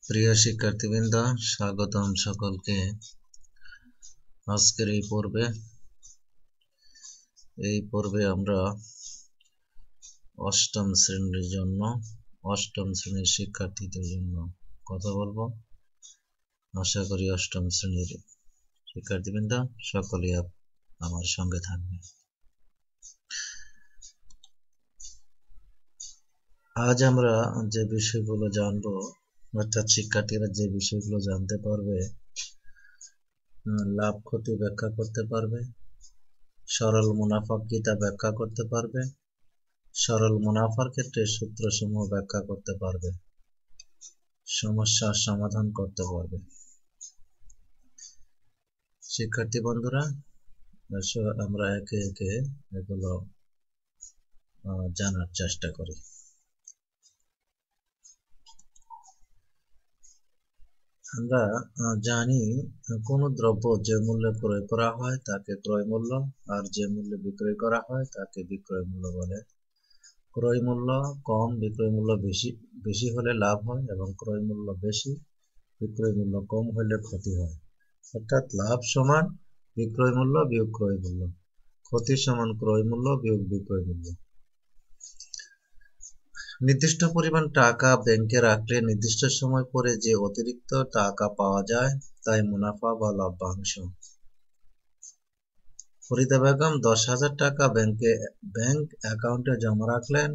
প্রিয় শিক্ষার্থীবৃন্দ, স্বাগতম সকলকে আজকের এই পর্বে আমরা অষ্টম শ্রেণীর শিক্ষার্থীদের জন্য কথা বলবো। আশা করি অষ্টম শ্রেণীর শিক্ষার্থীবৃন্দ সকলেই আমার সঙ্গে থাকবে। আজ আমরা যে বিষয়গুলো জানবো, অর্থাৎ শিক্ষার্থীরা যে বিষয়গুলো জানতে পারবে, লাভ ক্ষতি ব্যাখ্যা করতে পারবে, সরল মুনাফা কি তা ব্যাখ্যা করতে পারবে, সরল মুনাফার ক্ষেত্রে সূত্রসমূহ ব্যাখ্যা করতে পারবে, সমস্যার সমাধান করতে পারবে। শিক্ষার্থী বন্ধুরা, আমরা একে একে এগুলো জানার চেষ্টা করি। আমরা জানি কোন দ্রব্য যে মূল্যে ক্রয় করা হয় তাকে ক্রয় মূল্য, আর যে মূল্যে বিক্রয় করা হয় তাকে বিক্রয় মূল্য বলে। ক্রয় মূল্য কম, বিক্রয় মূল্য বেশি হলে লাভ হয়, এবং ক্রয় মূল্য বেশি, বিক্রয় মূল্য কম হলে ক্ষতি হয়। অর্থাৎ লাভ সমান বিক্রয় মূল্য বিয়োগ ক্রয় মূল্য, ক্ষতি সমান ক্রয় মূল্য বিয়োগ বিক্রয় মূল্য। নির্দিষ্ট পরিমাণ টাকা ব্যাংকে রাখলে নির্দিষ্ট সময় পরে যে অতিরিক্ত টাকা পাওয়া যায় তাই মুনাফা বা লভ্যাংশ। ফরিদা বেগম 10,000 টাকা ব্যাংক অ্যাকাউন্টে জমা রাখলেন।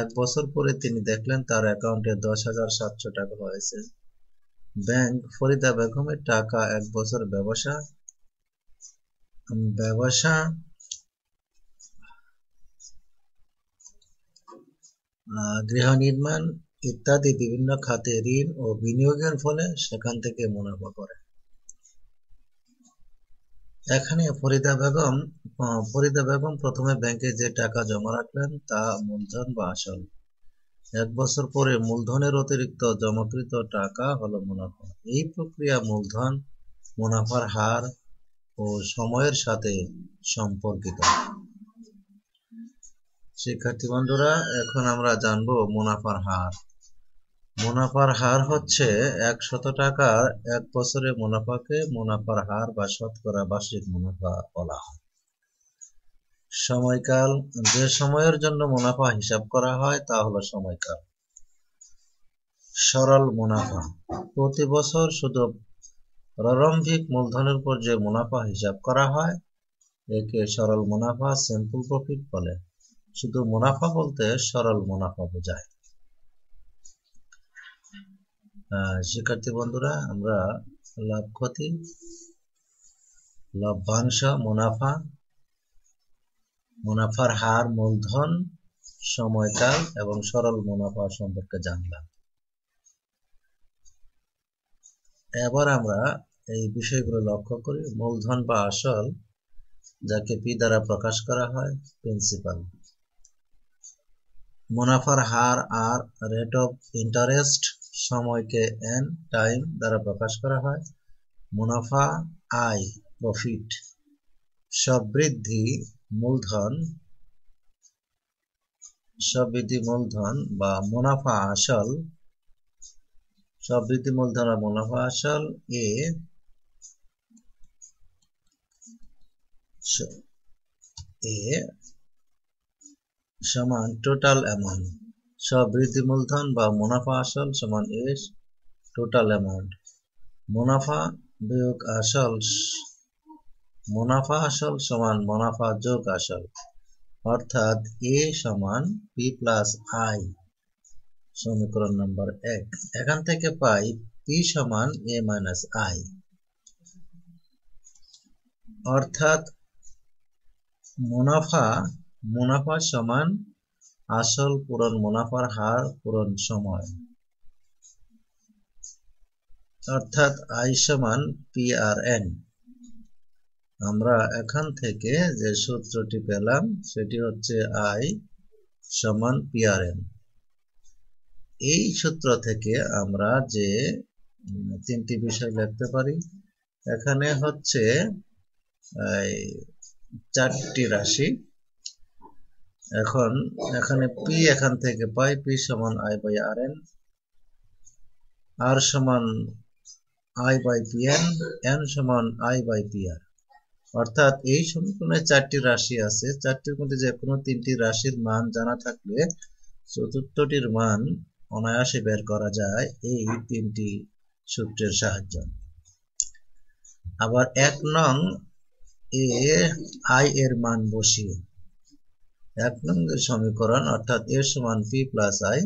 1 বছর পরে তিনি দেখলেন তার অ্যাকাউন্টে 10,700 টাকা হয়েছে। ব্যাংক ফরিদা বেগমের টাকা 1 বছর ব্যবসা, গৃহ নির্মাণ ইত্যাদি বিভিন্ন খাতে ঋণ ও বিনিয়োগের ফলে সেখান থেকে মুনাফা করে। এখানে ফরিদা বেগম প্রথমে ব্যাংকে যে টাকা জমা রাখলেন তা মূলধন বা আসল। 1 বছর পরে মূলধনের অতিরিক্ত জমাকৃত টাকা হলো মুনাফা। এই প্রক্রিয়া মূলধন, মুনাফার হার ও সময়ের সাথে সম্পর্কিত। শিক্ষার্থী বন্ধুরা, এখন আমরা জানবো মুনাফার হার। মুনাফার হার হচ্ছে 100 টাকার 1 বছরে মুনাফাকে মুনাফার হার বা শতকরা বার্ষিক মুনাফা বলা হয়। সময়কাল, যে সময়ের জন্য মুনাফা হিসাব করা হয় তা হলো সময়কাল। সরল মুনাফা, প্রতি বছর শুধু প্রারম্ভিক মূলধনের উপর যে মুনাফা হিসাব করা হয় একে সরল মুনাফা, সিম্পল প্রফিট বলে। শুধু মুনাফা বলতে সরল মুনাফা বোঝায়। শিক্ষার্থী বন্ধুরা, আমরা লাভ ক্ষতি, লভ্যাংশ, মুনাফার হার, মূলধন, সময়কাল এবং সরল মুনাফা সম্পর্কে জানলাম। এবার আমরা এই বিষয়গুলো লক্ষ্য করি। মূলধন বা আসল, যাকে পি দ্বারা প্রকাশ করা হয়, প্রিন্সিপাল। মুনাফার হার আর রেট অফ ইন্টারেস্ট, সময়কে এন, টাইম দ্বারা প্রকাশ করা হয়। মুনাফা আই, প্রফিট। সবৃদ্ধি মূলধন বা মুনাফা আসল, সবৃদ্ধি মূলধন বা মুনাফা আসল এ সমান টোটাল অ্যামাউন্ট। সবৃদ্ধি মূলধন বা মুনাফা আসল সমান এ টোটাল অ্যামাউন্ট। মুনাফা বিয়োগ আসল, মুনাফা আসল সমান মুনাফা যোগ আসল, অর্থাৎ এ সমান পি প্লাস আই, সমীকরণ নম্বর 1। এখান থেকে পাই পি সমান এ মাইনাস আই, অর্থাৎ মুনাফা সমান আসল পূরণ মুনাফার হার পূরণ সময়, অর্থাৎ আই সমান পি আর এন। আমরা এখান থেকে যে সূত্রটি পেলাম সেটি হচ্ছে আই সমান পি আর এন। এই সূত্র থেকে আমরা যে 3টি বিষয় লিখতে পারি। এখানে হচ্ছে 4টি রাশি। এখন এখানে পি এখান থেকে পাই, পি সমান আই বাই আর এন। আর সমান I by P N, N সমান আই বাই পি আর। অর্থাৎ এই সমীকরণে চারটি রাশি আছে, চারটির মধ্যে যে কোনো তিনটি রাশির মান জানা থাকলে চতুর্থটির মান অনায়াসে বের করা যায় এই তিনটি সূত্রের সাহায্যে। আবার 1 নং এ আই এর মান বসিয়ে 1 নং সমীকরণ অর্থাৎ এ সমান পি প্লাস আই,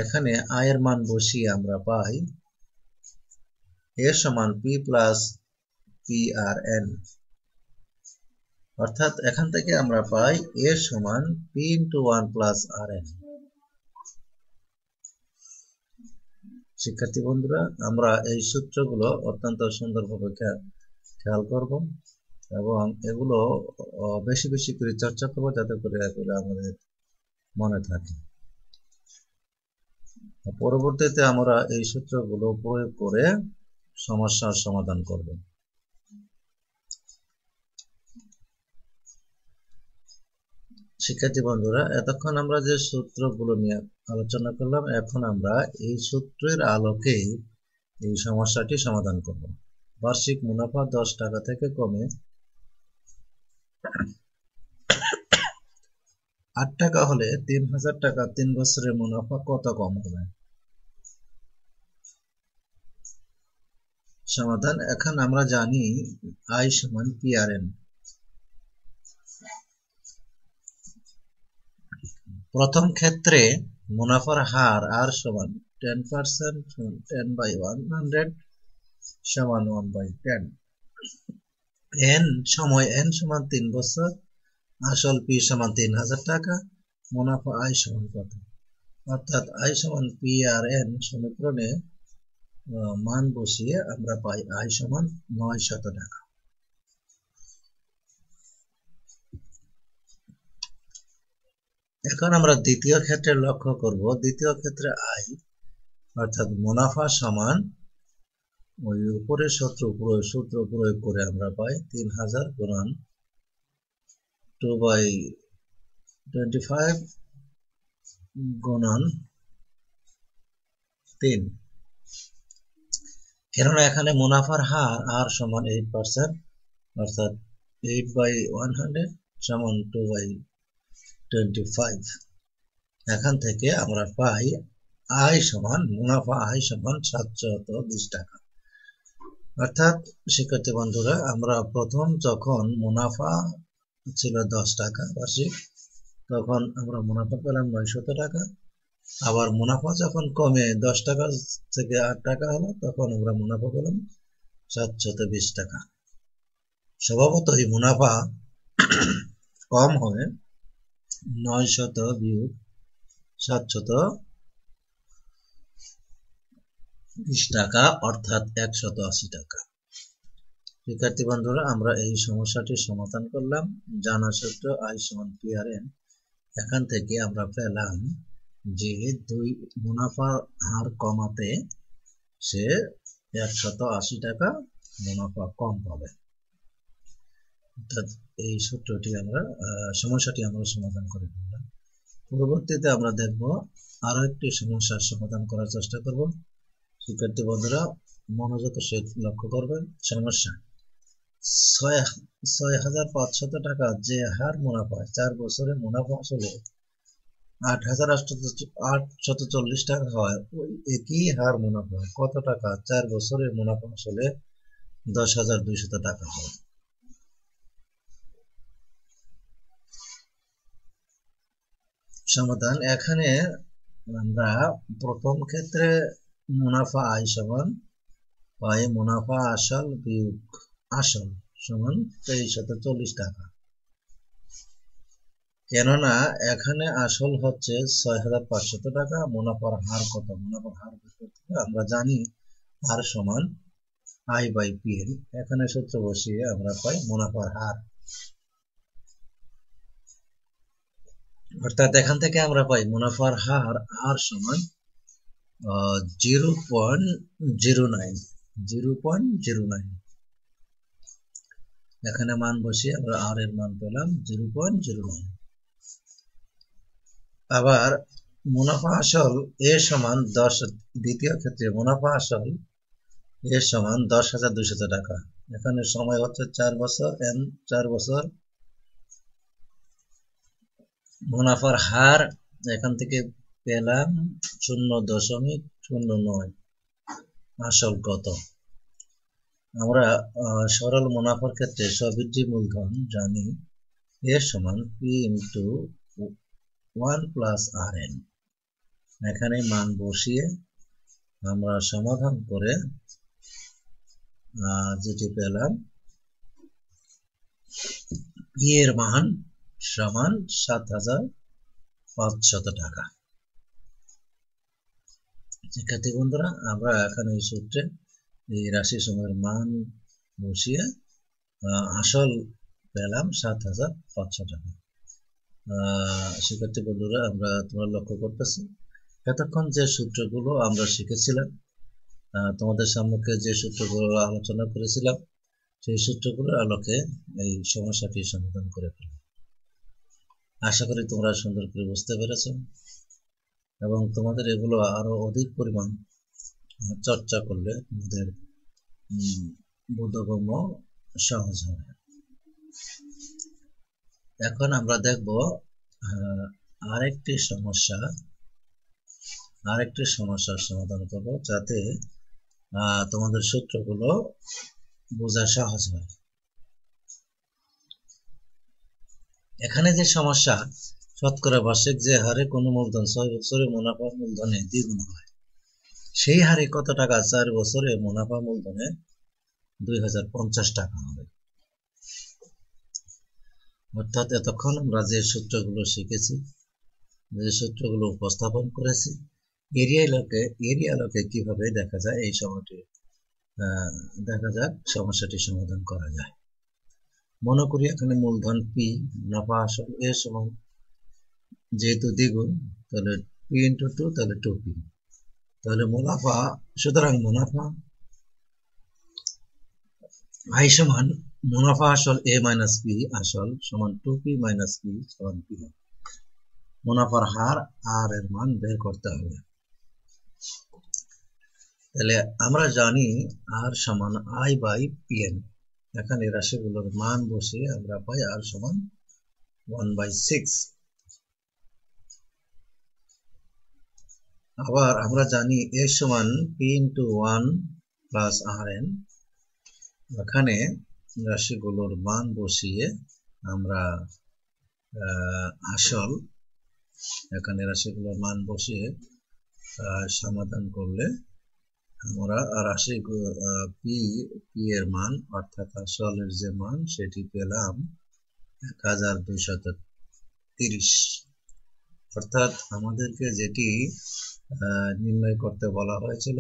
এখানে আই এর মান বসিয়ে আমরা পাই এ সমান P plus P R N. অর্থাৎ এখান থেকে আমরা পাই এ সমান পি ইন্টু 1 প্লাস আর এন। শিক্ষার্থী বন্ধুরা, আমরা এই সূত্রগুলো অত্যন্ত সুন্দরভাবে খেয়াল করব এবং এগুলো বেশি বেশি করে চর্চা করবো, যাতে করে এগুলো আমাদের মনে থাকে। পরবর্তীতে আমরা এই সূত্রগুলো প্রয়োগ করে সমস্যার সমাধান করব। শিক্ষার্থী বন্ধুরা, এতক্ষণ আমরা যে সূত্রগুলো নিয়ে আলোচনা করলাম, এখন আমরা এই সূত্রের আলোকে এই সমস্যাটি সমাধান করব। বার্ষিক মুনাফা 10 টাকা থেকে কমে 8 টাকা হলে 3000 টাকা 3 বছরের মুনাফা কত কম হবে? সমাধান। এখন আমরা জানি আই সমান পি আর এন। প্রথম ক্ষেত্রে মুনাফার হার আর সমান 10%, 10/100 সমান 1/10। এন সময় এন সমান 3 বছর, আসল পি সমান 3000 টাকা, মুনাফা আই সমান কত? অর্থাৎ আই সমান পি আর এন সমীকরণে মান বসিয়ে আমরা পাই আই সমান 900 টাকা। এখন আমরা দ্বিতীয় ক্ষেত্রে লক্ষ্য করব। দ্বিতীয় ক্ষেত্রে আই অর্থাৎ মুনাফা সমান ওই উপরের সূত্র প্রয়োগ করে আমরা পাই 3000 গুণন 2/25 গুণন 3। কেননা এখানে মুনাফার হার আর সমান 8%, অর্থাৎ 8/100 সমান 2/25। এখান থেকে আমরা পাই আয় সমান মুনাফা আয় সমান 720 টাকা। অর্থাৎ শিক্ষার্থী বন্ধুরা, আমরা প্রথম যখন মুনাফা ছিল 10 টাকা বার্ষিক, তখন আমরা মুনাফা পেলাম 900 টাকা। আবার মুনাফা যখন কমে 10 টাকা থেকে 8 টাকা হলো, তখন আমরা মুনাফা পেলাম 720 টাকা। স্বভাবতই মুনাফা কম হয় 900 বিয়োগ 720 টাকা, অর্থাৎ 180 টাকা। শিক্ষার্থী বন্ধুরা, আমরা এই সমস্যাটির সমাধান করলাম। জানা সূত্র আই সমান পি আর এন। এখান থেকে আমরা পেলাম যে মুনাফার হার কমাতে সে 180 টাকা মুনাফা কম পাবে। অর্থাৎ এই সূত্রটি সমস্যাটি আমরা সমাধান করে ফেললাম। পরবর্তীতে আমরা দেখব আরো একটি সমস্যার সমাধান করার চেষ্টা করব। শিক্ষার্থী বন্ধুরা, মনোযোগের সহিত লক্ষ্য করবেন। সমস্যা 6500 টাকা যে হার মুনাফা 4 বছরে মুনাফা আসলে 8840 টাকা হয়, ওই একই হার মুনাফা কত টাকা 4 বছরের মুনাফা আসলে 10,200 টাকা হয়। সমাধান। এখানে আমরা প্রথম ক্ষেত্রে মুনাফা আয় সমান পাই মুনাফা আসল বিয়োগ আসল সমান 2340 টাকা। কেননা এখানে আসল হচ্ছে 6500 টাকা, মুনাফার হার কত? মুনাফার হার আমরা জানি হার সমান আই বাই পি এন। এখানে সূত্র বসিয়ে আমরা পাই মুনাফার হার, অর্থাৎ এখান থেকে আমরা পাই মুনাফার হার আর সমান 0.09। এখানে মান বসিয়ে আমরা আর এর মান পেলাম 0.09। আবার মুনাফা আসল এ সমান 10, দ্বিতীয় ক্ষেত্রে মুনাফা আসল এ সমান 10,200 টাকা। এখানে সময় হচ্ছে 4 বছর, এন 4 বছর। মুনাফার হার এখান থেকে পেলাম 0.09। আসল কত? আমরা সরল মুনাফার ক্ষেত্রে সবৃদ্ধি মূলধন জানি এর সমান পি ইন্টু 1 প্লাস আর এন। এখানে মান বসিয়ে আমরা সমাধান করে যেটি পেলাম পি এর মান সমান 7,500 টাকা। শিক্ষার্থী বন্ধুরা, আমরা এখানে এই সূত্রে এই রাশি সময়ের মান বসিয়ে আসল পেলাম 7,500 টাকা। শিক্ষার্থী বন্ধুরা, তোমরা লক্ষ্য করতেছি এতক্ষণ যে সূত্রগুলো আমরা শিখেছিলাম, তোমাদের সম্মুখে যে সূত্রগুলো আলোচনা করেছিলাম, সেই সূত্রগুলোর আলোকে এই সমস্যাটি সমাধান করে ফেলব। আশা করি তোমরা সুন্দর করে বুঝতে পেরেছ এবং তোমাদের এগুলো আরো অধিক পরিমাণ চর্চা করলে তোমাদের বোধগম্য সহজ হবে। এখন আমরা দেখব আরেকটি সমস্যার সমাধান করব, যাতে তোমাদের সূত্রগুলো বোঝা সহজ হয়। এখানে যে সমস্যা, শতকরা বার্ষিক যে হারে কোনো মূলধন 6 বছরে মুনাফা মূলধনে দ্বিগুণ হয়, সেই হারে কত টাকা 4 বছরে মুনাফা মূলধনে 2050 টাকা হবে। অর্থাৎ এতক্ষণ আমরা যে সূত্রগুলো শিখেছি, যে সূত্রগুলো উপস্থাপন করেছি, এরিয়া আলোকে কিভাবে দেখা যায় এই সমস্যাটি সমাধান করা যায়। মনে করি এখানে মূলধন পি, মুনাফা আসল এ সমান, যেহেতু দ্বিগুণ তাহলে পি ইন্টু 2, তাহলে 2p। তাহলে মুনাফা, সুতরাং মুনাফা আই সমান মুনাফা আসল এ মাইনাস পি আসল সমান 2p মাইনাস পি সমান পি। মুনাফার হার আর এর মান বের করতে হবে। তাহলে আমরা জানি আর সমান আই বাই পি এন। এখানে রাশিগুলোর মান বসিয়ে আমরা পাই আর সমান 1/6। আবার আমরা জানি এ সমান পি ইন্টু 1 প্লাস আর এন। এখানে রাশিগুলোর মান বসিয়ে আমরা আসল, এখানে রাশিগুলোর মান বসিয়ে সমাধান করলে আমরা রাশি পি এর মান অর্থাৎ আসলের যে মান সেটি পেলাম 1230। অর্থাৎ আমাদেরকে যেটি নির্ণয় করতে বলা হয়েছিল,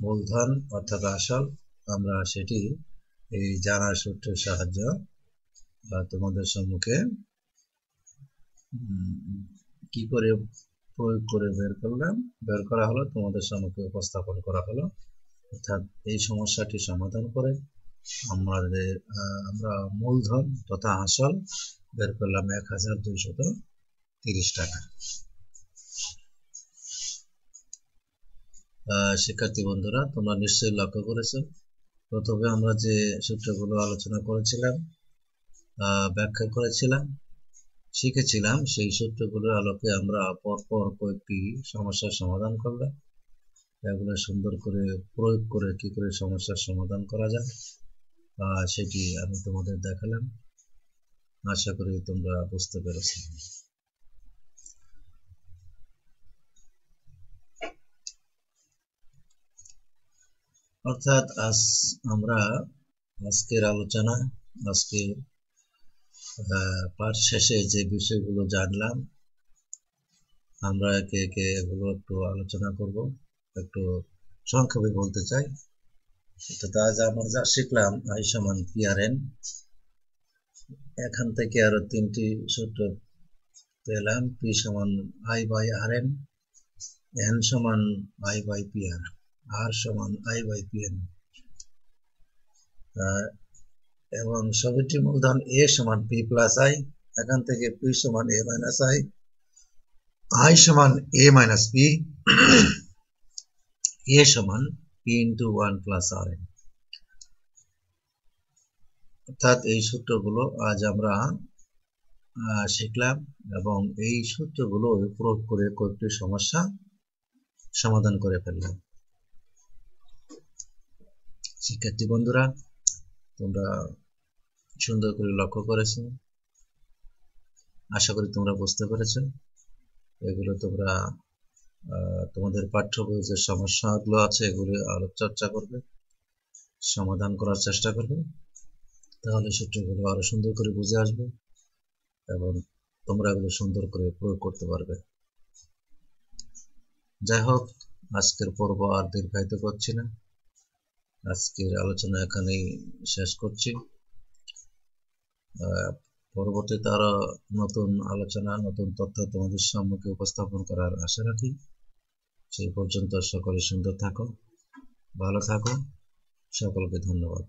মূলধন অর্থাৎ আসল, আমরা সেটি এই জানার সূত্রের সাহায্য তোমাদের সম্মুখে কি করে প্রয়োগ করে বের করা হলো, তোমাদের সম্মুখে উপস্থাপন করা হলো। অর্থাৎ এই সমস্যাটি সমাধান করে আমরা মূলধন তথা আসল বের করলাম 1230 টাকা। শিক্ষার্থী বন্ধুরা, তোমরা নিশ্চয়ই লক্ষ্য করেছো, প্রথমে আমরা যে সূত্রগুলো আলোচনা করেছিলাম, ব্যাখ্যা করেছিলাম, শিখেছিলাম, সেই সূত্রগুলোর আলোকে আমরা পরপর কয়েকটি সমস্যার সমাধান করলাম। এগুলো সুন্দর করে প্রয়োগ করে কি করে সমস্যার সমাধান করা যায় সেটি আমি তোমাদের দেখালাম। আশা করি তোমরা বুঝতে পেরেছো। অর্থাৎ আমরা আজকের আলোচনা, আজকের পাঠ শেষে যে বিষয়গুলো জানলাম, আমরা একে একে এগুলো একটু আলোচনা করব। একটু সংক্ষেপে বলতে চাই। অর্থাৎ আজ আমরা যা শিখলাম, আই সমান পি আর এন, এখান থেকে আরো 3টি সূত্র পেলাম। পি সমান I by R N, N সমান আই বাই পি আর সমান আই বাই পি এন, এবং সবটি মূলধন এ সমান পি প্লাস আই। এখান থেকে পি সমান এ মাইনাস আই, I সমান a মাইনাস p, a সমান p ইন্টু 1 প্লাস r। অর্থাৎ এই সূত্রগুলো আজ আমরা শিখলাম এবং এই সূত্রগুলো প্রয়োগ করে কয়েকটি সমস্যা সমাধান করে ফেললাম। শিক্ষার্থী বন্ধুরা, তোমরা সুন্দর করে লক্ষ্য করেছো, আশা করি তোমরা বুঝতে পেরেছো। এগুলো তোমরা তোমাদের পাঠ্য বইয়ে যে সমস্যাগুলো আছে এগুলো চর্চা করবে, সমাধান করার চেষ্টা করবে, তাহলে সূত্রগুলো আরো সুন্দর করে বুঝে আসবে এবং তোমরা এগুলো সুন্দর করে প্রয়োগ করতে পারবে। যাই হোক, আজকের পর্ব আর দীর্ঘায়িত করছি না, আজকের আলোচনা এখানেই শেষ করছি। পরবর্তীতে আরো নতুন আলোচনা, নতুন তথ্য তোমাদের সম্মুখে উপস্থাপন করার আশা রাখি। সেই পর্যন্ত সকলে সুন্দর থাকো, ভালো থাকো, সকলকে ধন্যবাদ।